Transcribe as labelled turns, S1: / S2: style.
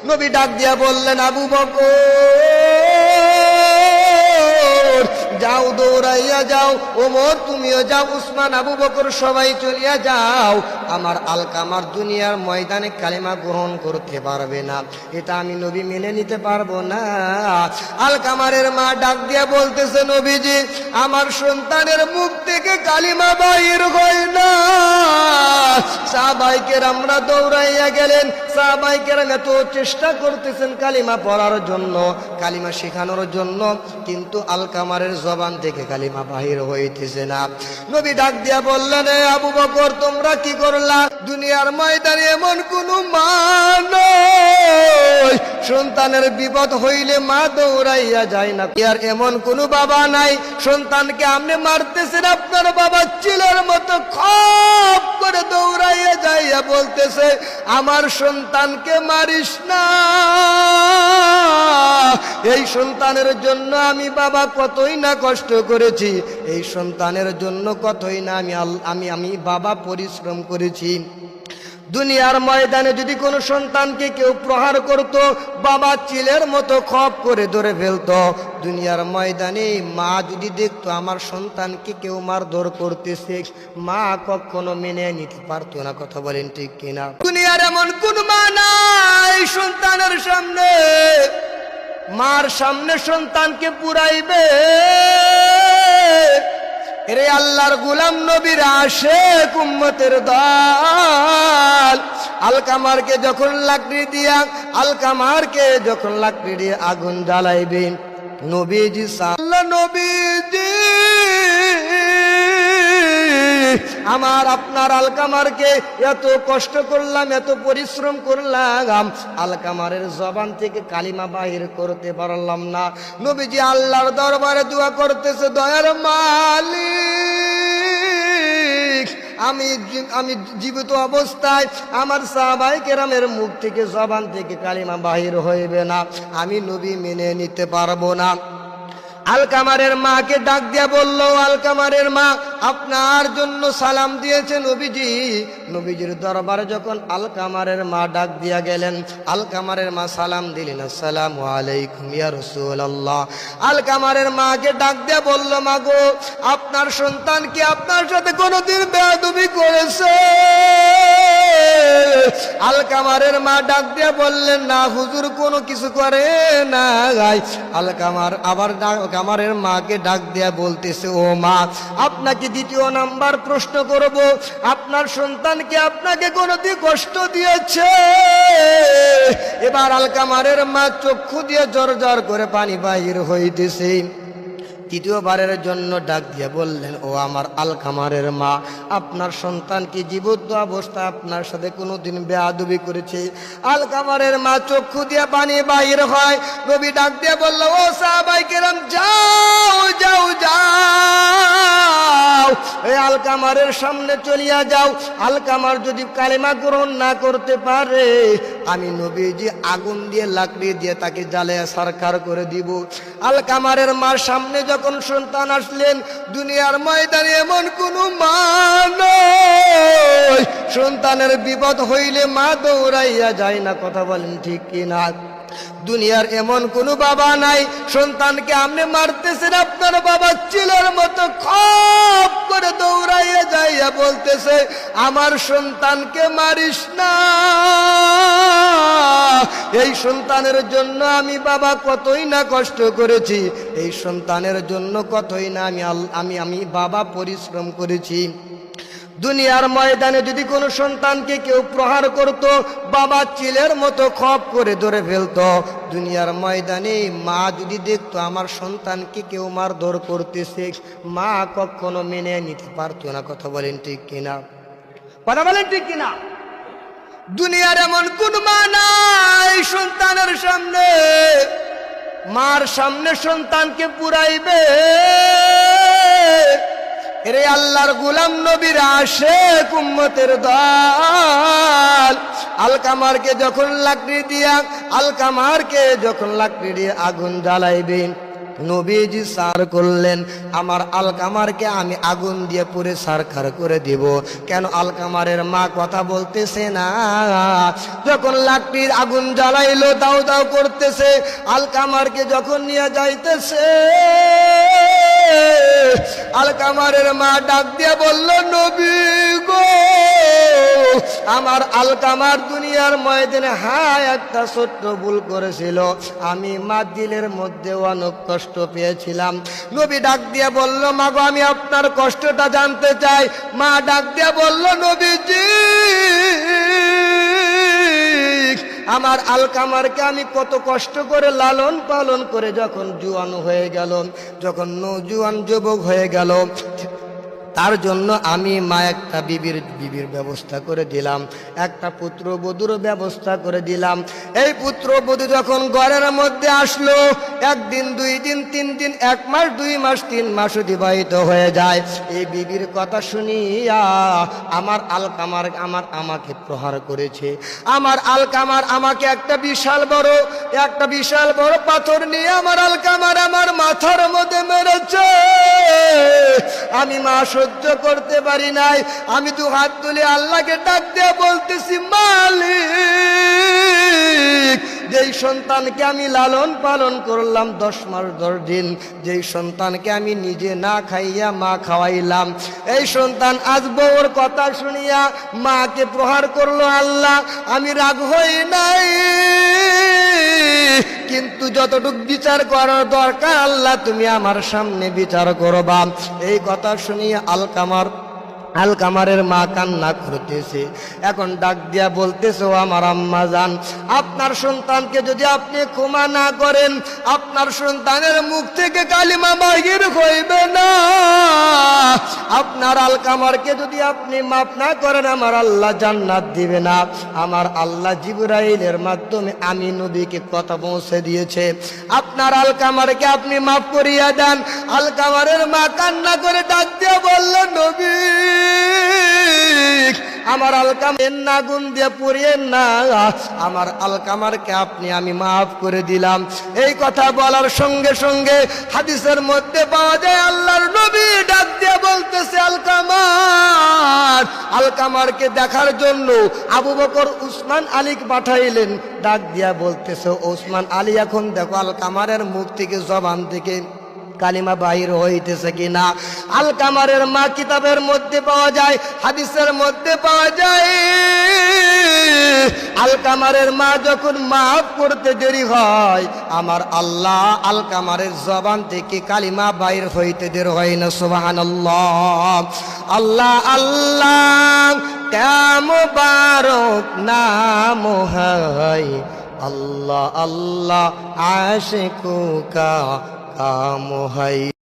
S1: নবী ডাক দিয়া বললেন, আবু বকর যাও, দৌড়াইয়া যাও। ওমর তুমিও যাও, উসমান, আবু বকর সবাই চলিয়া যাও। আমার আলকামার দুনিয়ার ময়দানে কালিমা গ্রহণ করতে পারবে না, এটা আমি নবী মেনে নিতে পারবো না। আলকামারের মা ডাক দিয়া বলতেছে, নবীজি আমার সন্তানের মুখ থেকে কালিমা বাহির হয় না। সাহাবায়ে আমরা দৌড়াইয়া গেলেন। সাহাবায়ে কেরাম এত চেষ্টা করতেছেন কালিমা পড়ার জন্য, কালিমা শেখানোর জন্য, কিন্তু আলকামারের জবান থেকে কালিমা বাহির হইতেছে না। নবী ডাক দিয়া বললেন, আবু বকর তোমরা কি করলা? দুনিয়ার ময়দানে এমন কোন মা নয় সন্তানের বিপদ হইলে মা দৌড়াইয়া যায় না। আর এমন কোন বাবা নাই সন্তানকে আপনি মারতেছেন, আপনার বাবা চিলের মতো খপ করে দৌড়াইয়া যাইয়া বলতেছে, আমার সন্তানকে মারিস না। এই সন্তানের জন্য আমি বাবা কতই না কষ্ট করেছি, এই সন্তানের জন্য কতই না আমি বাবা পরিশ্রম করেছি। দুনিয়ার ময়দানে যদি কোনো সন্তানকে কেউ প্রহার করত, বাবা চিলের মতো খপ করে ধরে ফেলতো। দুনিয়ার ময়দানে মা যদি দেখতো আমার সন্তানকে কেউ মারধর করতেছে, মা কখনো মেনে নিতে পারতো না। কথা বলেন ঠিক কিনা? দুনিয়ার এমন কোন মা নাই সন্তানের সামনে, মার সামনে সন্তানকে পুরাইবে। এরে আল্লাহর গোলাম নবীর আশিক উম্মতের দল, আলকামারকে যখন লাকড়ি দিয়া আগুন জ্বালাইবে, নবীজি নবীজি আমার আপনার আলকামারকে এত কষ্ট করলাম, এত পরিশ্রম করলাম, আলকামারের জবান থেকে কালিমা বাহির করতে পারলাম না। নবীজি আল্লাহর দরবারে দোয়া করতেছে, দয়ার মালিক আমি জীবিত অবস্থায় আমার সাহাবায়ে কেরামের মুখ থেকে জবান থেকে কালিমা বাহির হইবে না, আমি নবী মেনে নিতে পারবো না। আলকামারের মাকে ডাক দিয়া বলল, আলকামারের মা আপনার জন্য সালাম দিয়েছে নবীজি। নবীজির দরবারে যখন আলকামারের মা ডাক দিয়া গেলেন, আলকামারের মা সালাম দিলেন, আসসালামু আলাইকুম ইয়া রাসূলুল্লাহ। আলকামারের মাকে ডাক দিয়া বলল, মা গো আপনার সন্তান কি আপনার সাথে কোনোদিন বেয়াদবি করেছে? আলকামারের মা ডাক দিয়া বললেন, না হুজুর কোনো কিছু করে না। আলকামারের মাকে ডাক দিয়া বলতেছে, ও মা আপনাকে দ্বিতীয় নাম্বার প্রশ্ন করব, আপনার সন্তানকে আপনাকে কোনোদিন কষ্ট দিয়েছে? এবার আলকামারের মা চক্ষু দিয়ে জর করে পানি বাহির হইতেছে। তৃতীয়বারের জন্য ডাক দিয়ে বললেন, ও আমার আলকামারের মা আপনার সন্তান কি জীবিত অবস্থায় আপনার সাথে কোনোদিন বেয়াদবি করেছে? আলকামারের মা চক্ষু দিয়ে পানি বাহির হয়। নবী ডাক দিয়ে বলল, ও সাহাবায়ে কেরাম যাও যাও যাও, এই আলকামারের সামনে চলিয়া যাও। আলকামার যদি কালিমা গ্রহণ না করতে পারে, আমি নবীজি আগুন দিয়ে লাকড়ি দিয়ে তাকে জ্বালিয়ে সারখার করে দিব। আলকামারের মার সামনে যখন সন্তান আসলেন, দুনিয়ার ময়দানে এমন কোন মা নয় সন্তানের বিপদ হইলে মা দৌড়াইয়া যায় না। কথা বলেন ঠিক কিনা? দুনিয়ার এমন কোন বাবা নাই সন্তানকে আপনি মারতেছেন, আপনার বাবা চিলের মতো খপ করে দৌড়াইয়া যাইয়া বলতেছে, আমার সন্তানকে মারিস না। এই সন্তানের জন্য আমি বাবা কতই না কষ্ট করেছি, এই সন্তানের জন্য কতই না আমি বাবা পরিশ্রম করেছি। দুনিয়ার ময়দানে যদি কোনো সন্তানকে কেউ প্রহার করত, বাবা চিলের মতো খপ করে ধরে ফেলতো। দুনিয়ার ময়দানে মা যদি দেখতো আমার সন্তানকে কেউ মারধর করতেছে, মা কখনো মেনে নিতে পারতো না। কথা বলেন ঠিক কিনা? কথা বলেন ঠিক কিনা? দুনিয়ার এমন কোন মা নাই সন্তানের সামনে, মার সামনে সন্তানকে পুরাইবে। এরে আল্লাহর গোলাম নবীর আশিক উম্মতের দল, আলকামারকে যখন লাকড়ি দিয়ে আগুন জ্বালাইবে, নবীজি সার করলেন, আমার আলকামারকে আমি আগুন দিয়ে পুড়ে সারখার করে দিব। কেন আলকামারের মা কথা বলতেছে না? যখন লাকড়ির আগুন জ্বালাইলো, দাও দাও করতেছে, আলকামারকে যখন নিয়ে যাইতেছে, আলকামারের মা ডাক দিয়ে বলল, নবী গো, আমার আলকামার দুনিয়ার ময়দানে একটা ছোট্ট ভুল করেছিল, আমি মা দিলের মধ্যে অনেক কষ্ট পেয়েছিলাম। নবী ডাক দিয়ে বলল, মা গো, আমি আপনার কষ্টটা জানতে চাই। মা ডাক দিয়ে বলল, নবীজি, আমার আলকামারকে আমি কত কষ্ট করে লালন পালন করে যখন জুয়ান হয়ে গেল, যখন নৌজুয়ান যুবক হয়ে গেল, তার জন্য আমি মা একটা বিবির ব্যবস্থা করে দিলাম, একটা পুত্রবধূর ব্যবস্থা করে দিলাম। এই পুত্রবধূ যখন ঘরের মধ্যে আসলো, একদিন, 2 দিন, 3 দিন, 1 মাস, 2 মাস, 3 মাস অতিবাহিত হয়ে যায়। এই বিবির কথা শুনিয়া আমার আলকামার আমাকে প্রহার করেছে। আমার আলকামার আমাকে একটা বিশাল বড় পাথর নিয়ে আমার আলকামার আমার মাথার মধ্যে মেরেছে। আমি মা সহ্য করতে পারি নাই। আমি 2 হাত তুলে আল্লাহকে ডাক দিয়ে বলতেছি, মালিক, যেই সন্তানকে আমি লালন পালন করলাম 10 মাস 10 দিন, যেই সন্তানকে আমি নিজে না খাইয়া মা খাওয়াইলাম, এই সন্তান আজ বউর কথা শুনিয়া মাকে প্রহার করলো। আল্লাহ, আমি রাগ হই নাই, কিন্তু যতটুকু বিচার করার দরকার আল্লাহ তুমি আমার সামনে বিচার করবা। এই কথা শুনিয়া আলকামারের মা কান্না করতেছে। এখন ডাক দিয়া বলতেছে, ও আমার আম্মা জান, আপনার সন্তানকে যদি আপনি ক্ষমা না করেন, আপনার সন্তানের মুখ থেকে কালিমা বাহির হইবে না। আপনার আলকামারকে যদি আপনি মাফ না করেন, আমার আল্লাহ জান্নাত দিবে না। আমার আল্লাহ জিবরাইলের মাধ্যমে আমি নবীকে কথা পৌঁছে দিয়েছে, আপনার আলকামারকে আপনি মাফ করিয়া দেন। আলকামারের মা কান্না করে ডাক দিয়ে বলল, নবী, আমার আলকামার আগুন দিয়ে পুড়িয়েন না, আমার আলকামারকে আমি মাফ করে দিলাম। এই কথা বলার সঙ্গে সঙ্গে হাদিসের মধ্যে পাওয়া যায়, আল্লাহর নবী ডাক দিয়ে বলতেছে, আলকামারকে দেখার জন্য আবু বকর উসমান আলীকে পাঠাইলেন। ডাক দিয়া বলতেছে, ওসমান আলী, এখন দেখো আলকামারের মুখ থেকে, জবান থেকে কালিমা বাহির হইতেছে কিনা। আলকামারের মা কিতাবের মধ্যে পাওয়া যায়, হাদিসের মধ্যে পাওয়া যায়, আলকামারের মা যখন মাফ করতে দেরি হয়, আমার আল্লাহ আলকামারের জবান থেকে কালিমা বাহির হইতে দেরি হয় না। সুবহানাল্লাহ। আল্লাহ আল্লাহ কেমন মুবারক নাম হয়, আল্লাহ আল্লাহ আশিকু কা কাম হয়।